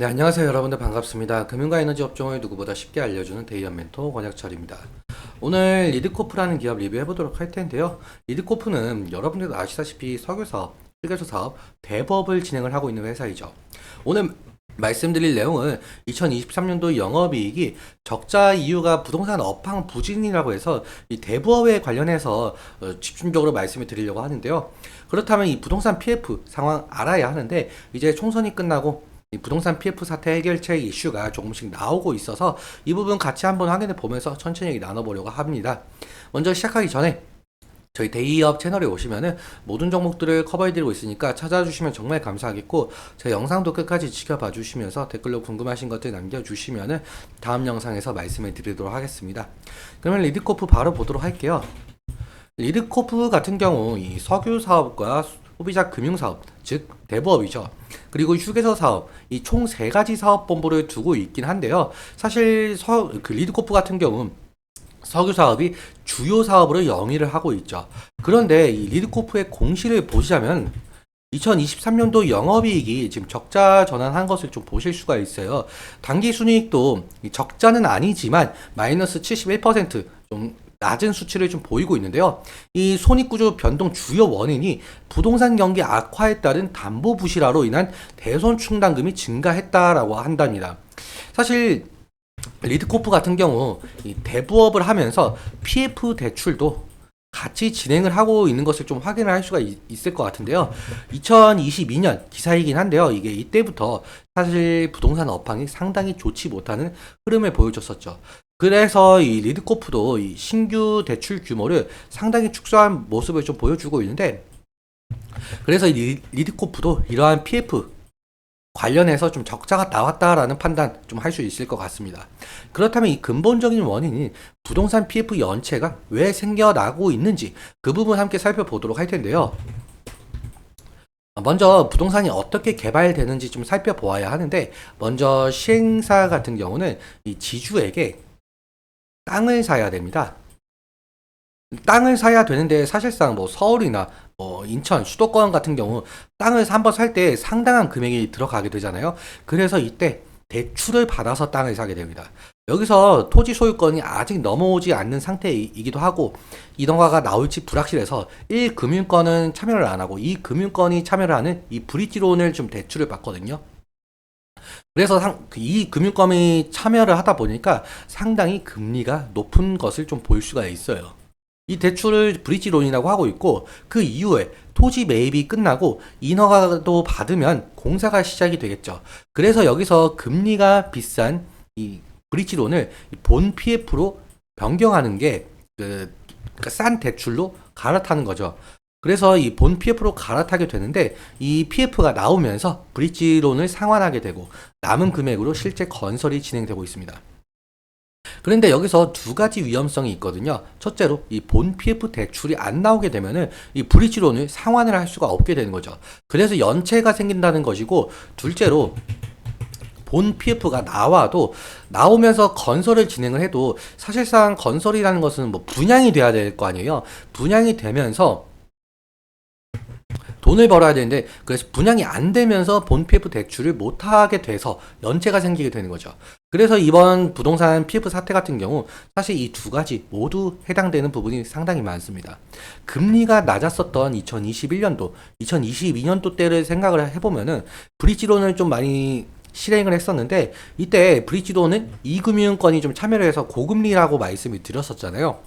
네, 안녕하세요. 여러분들 반갑습니다. 금융과 에너지 업종을 누구보다 쉽게 알려주는 데이언 멘토 권혁철입니다. 오늘 리드코프라는 기업 리뷰해보도록 할 텐데요. 리드코프는 여러분들도 아시다시피 석유사업, 휴게소 사업, 대부업을 진행을 하고 있는 회사이죠. 오늘 말씀드릴 내용은 2023년도 영업이익이 적자 이유가 부동산 업황 부진이라고 해서 이 대부업에 관련해서 집중적으로 말씀을 드리려고 하는데요. 그렇다면 이 부동산 PF 상황 알아야 하는데 이제 총선이 끝나고 이 부동산 PF 사태 해결책 이슈가 조금씩 나오고 있어서 이 부분 같이 한번 확인해 보면서 천천히 나눠보려고 합니다. 먼저 시작하기 전에 저희 데이업 채널에 오시면은 모든 종목들을 커버해드리고 있으니까 찾아주시면 정말 감사하겠고, 제 영상도 끝까지 지켜봐 주시면서 댓글로 궁금하신 것들 남겨주시면은 다음 영상에서 말씀을 드리도록 하겠습니다. 그러면 리드코프 바로 보도록 할게요. 리드코프 같은 경우 이 석유 사업과 소비자 금융 사업, 즉 대부업이죠. 그리고 휴게소 사업, 이 총 세 가지 사업 본부를 두고 있긴 한데요. 사실 리드코프 같은 경우 석유 사업이 주요 사업으로 영위를 하고 있죠. 그런데 이 리드코프의 공시를 보시자면 2023년도 영업이익이 지금 적자 전환한 것을 좀 보실 수가 있어요. 당기 순이익도 적자는 아니지만 마이너스 71%좀 낮은 수치를 좀 보이고 있는데요. 이 손익구조 변동 주요 원인이 부동산 경기 악화에 따른 담보 부실화로 인한 대손 충당금이 증가했다라고 한답니다. 사실 리드코프 같은 경우 이 대부업을 하면서 PF 대출도 같이 진행을 하고 있는 것을 좀 확인을 할 수가 있을 것 같은데요. 2022년 기사이긴 한데요. 이게 이때부터 사실 부동산 업황이 상당히 좋지 못하는 흐름을 보여줬었죠. 그래서 이 리드코프도 이 신규 대출 규모를 상당히 축소한 모습을 좀 보여주고 있는데, 그래서 이 리드코프도 이러한 PF 관련해서 좀 적자가 나왔다라는 판단 좀 할 수 있을 것 같습니다. 그렇다면 이 근본적인 원인이 부동산 PF 연체가 왜 생겨나고 있는지 그 부분 함께 살펴보도록 할 텐데요. 먼저 부동산이 어떻게 개발되는지 좀 살펴보아야 하는데, 먼저 시행사 같은 경우는 이 지주에게 땅을 사야 됩니다. 땅을 사야 되는데 사실상 뭐 서울이나 인천, 수도권 같은 경우 땅을 한번 살 때 상당한 금액이 들어가게 되잖아요. 그래서 이때 대출을 받아서 땅을 사게 됩니다. 여기서 토지 소유권이 아직 넘어오지 않는 상태이기도 하고, 인허가가 나올지 불확실해서 1금융권은 참여를 안 하고 2금융권이 참여를 하는 이 브릿지론을 좀 대출을 받거든요. 그래서 이 금융권이 참여를 하다 보니까 상당히 금리가 높은 것을 좀 볼 수가 있어요. 이 대출을 브릿지론이라고 하고 있고, 그 이후에 토지 매입이 끝나고 인허가도 받으면 공사가 시작이 되겠죠. 그래서 여기서 금리가 비싼 이 브릿지론을 본 PF로 변경하는 게 싼 대출로 갈아타는 거죠. 그래서 이 본 PF로 갈아타게 되는데, 이 PF가 나오면서 브릿지론을 상환하게 되고 남은 금액으로 실제 건설이 진행되고 있습니다. 그런데 여기서 두 가지 위험성이 있거든요. 첫째로 이 본 PF 대출이 안 나오게 되면은 이 브릿지론을 상환을 할 수가 없게 되는 거죠. 그래서 연체가 생긴다는 것이고, 둘째로 본 PF가 나오면서 건설을 진행을 해도 사실상 건설이라는 것은 뭐 분양이 돼야 될 거 아니에요. 분양이 되면서 돈을 벌어야 되는데, 그래서 분양이 안 되면서 본 PF 대출을 못 하게 돼서 연체가 생기게 되는 거죠. 그래서 이번 부동산 PF 사태 같은 경우 사실 이 두 가지 모두 해당되는 부분이 상당히 많습니다. 금리가 낮았었던 2021년도, 2022년도 때를 생각을 해보면은 브릿지론을 좀 많이 실행을 했었는데, 이때 브릿지론은 2금융권이 좀 참여를 해서 고금리라고 말씀을 드렸었잖아요.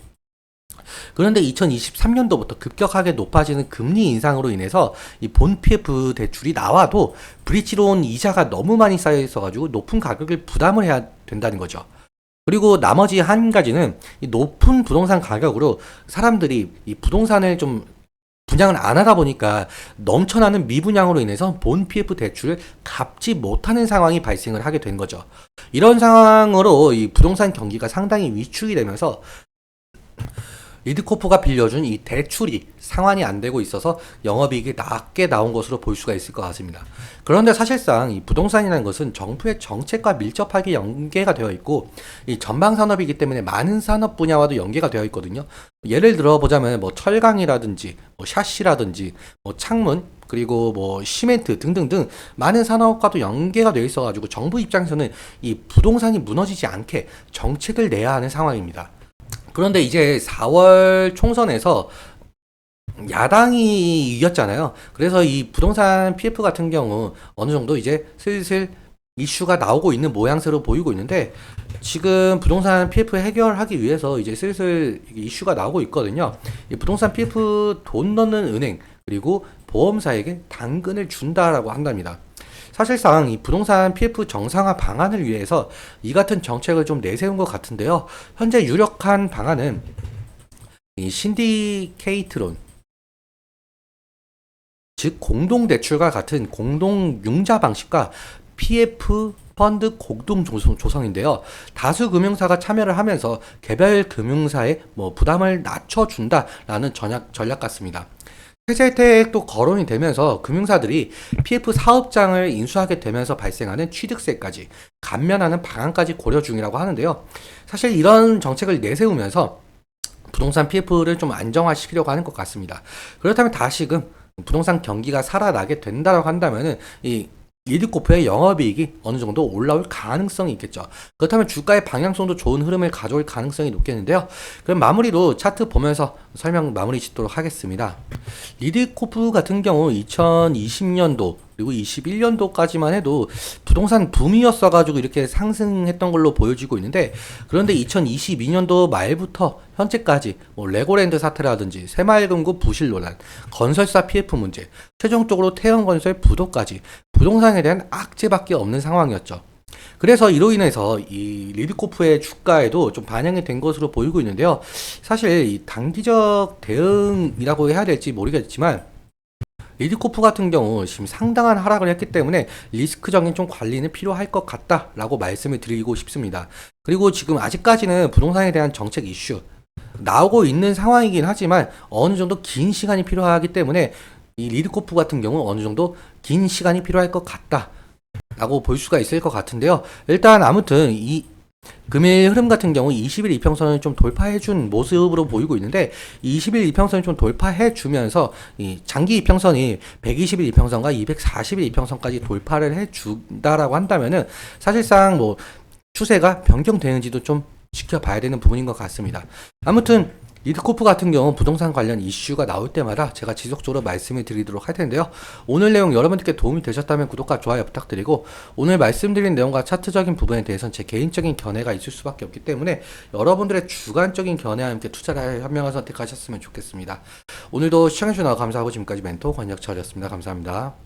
그런데 2023년도부터 급격하게 높아지는 금리 인상으로 인해서 이 본 PF 대출이 나와도 브릿지론 이자가 너무 많이 쌓여 있어가지고 높은 가격을 부담을 해야 된다는 거죠. 그리고 나머지 한 가지는 이 높은 부동산 가격으로 사람들이 이 부동산을 좀 분양을 안 하다 보니까 넘쳐나는 미분양으로 인해서 본 PF 대출을 갚지 못하는 상황이 발생을 하게 된 거죠. 이런 상황으로 이 부동산 경기가 상당히 위축이 되면서 리드코프가 빌려준 이 대출이 상환이 안 되고 있어서 영업이익이 낮게 나온 것으로 볼 수가 있을 것 같습니다. 그런데 사실상 이 부동산이라는 것은 정부의 정책과 밀접하게 연계가 되어 있고 이 전방 산업이기 때문에 많은 산업 분야와도 연계가 되어 있거든요. 예를 들어 보자면 뭐 철강이라든지 뭐 샤시라든지 뭐 창문 그리고 뭐 시멘트 등등등 많은 산업과도 연계가 되어 있어 가지고 정부 입장에서는 이 부동산이 무너지지 않게 정책을 내야 하는 상황입니다. 그런데 이제 4월 총선에서 야당이 이겼잖아요. 그래서 이 부동산 PF 같은 경우 어느 정도 이제 슬슬 이슈가 나오고 있는 모양새로 보이고 있는데 지금 부동산 PF 해결하기 위해서 이제 슬슬 이슈가 나오고 있거든요. 이 부동산 PF 돈 넣는 은행 그리고 보험사에게 당근을 준다라고 한답니다. 사실상 이 부동산 PF 정상화 방안을 위해서 이 같은 정책을 좀 내세운 것 같은데요. 현재 유력한 방안은 이 신디케이트론, 즉 공동대출과 같은 공동융자 방식과 PF 펀드 공동 조성인데요. 다수 금융사가 참여를 하면서 개별 금융사의 뭐 부담을 낮춰준다라는 전략 같습니다. 세제 혜택도 거론이 되면서 금융사들이 PF 사업장을 인수하게 되면서 발생하는 취득세까지 감면하는 방안까지 고려 중이라고 하는데요. 사실 이런 정책을 내세우면서 부동산 PF를 좀 안정화시키려고 하는 것 같습니다. 그렇다면 다시금 부동산 경기가 살아나게 된다고 한다면은 이 리드코프의 영업이익이 어느 정도 올라올 가능성이 있겠죠. 그렇다면 주가의 방향성도 좋은 흐름을 가져올 가능성이 높겠는데요. 그럼 마무리로 차트 보면서 설명 마무리 짓도록 하겠습니다. 리드코프 같은 경우 2020년도 그리고 21년도까지만 해도 부동산 붐이었어가지고 이렇게 상승했던 걸로 보여지고 있는데 그런데 2022년도 말부터 현재까지 뭐 레고랜드 사태라든지 새마을금고 부실 논란, 건설사 PF 문제, 최종적으로 태형건설 부도까지 부동산에 대한 악재밖에 없는 상황이었죠. 그래서 이로 인해서 이 리드코프의 주가에도 좀 반영이 된 것으로 보이고 있는데요. 사실 이 단기적 대응이라고 해야 될지 모르겠지만 리드코프 같은 경우 지금 상당한 하락을 했기 때문에 리스크적인 좀 관리는 필요할 것 같다라고 말씀을 드리고 싶습니다. 그리고 지금 아직까지는 부동산에 대한 정책 이슈 나오고 있는 상황이긴 하지만 어느 정도 긴 시간이 필요하기 때문에 이 리드코프 같은 경우 어느 정도 긴 시간이 필요할 것 같다 라고 볼 수가 있을 것 같은데요. 일단 아무튼 이 금일 흐름 같은 경우 20일 이평선을 좀 돌파해준 모습으로 보이고 있는데 20일 이평선을 좀 돌파해주면서 이 장기 이평선이 120일 이평선과 240일 이평선까지 돌파를 해준다라고 한다면은 사실상 뭐 추세가 변경되는지도 좀 지켜봐야 되는 부분인 것 같습니다. 아무튼 리드코프 같은 경우 부동산 관련 이슈가 나올 때마다 제가 지속적으로 말씀을 드리도록 할 텐데요. 오늘 내용 여러분들께 도움이 되셨다면 구독과 좋아요 부탁드리고 오늘 말씀드린 내용과 차트적인 부분에 대해서는 제 개인적인 견해가 있을 수밖에 없기 때문에 여러분들의 주관적인 견해와 함께 투자를 현명한 선택하셨으면 좋겠습니다. 오늘도 시청해주셔서 감사하고 지금까지 멘토 권혁철이었습니다. 감사합니다.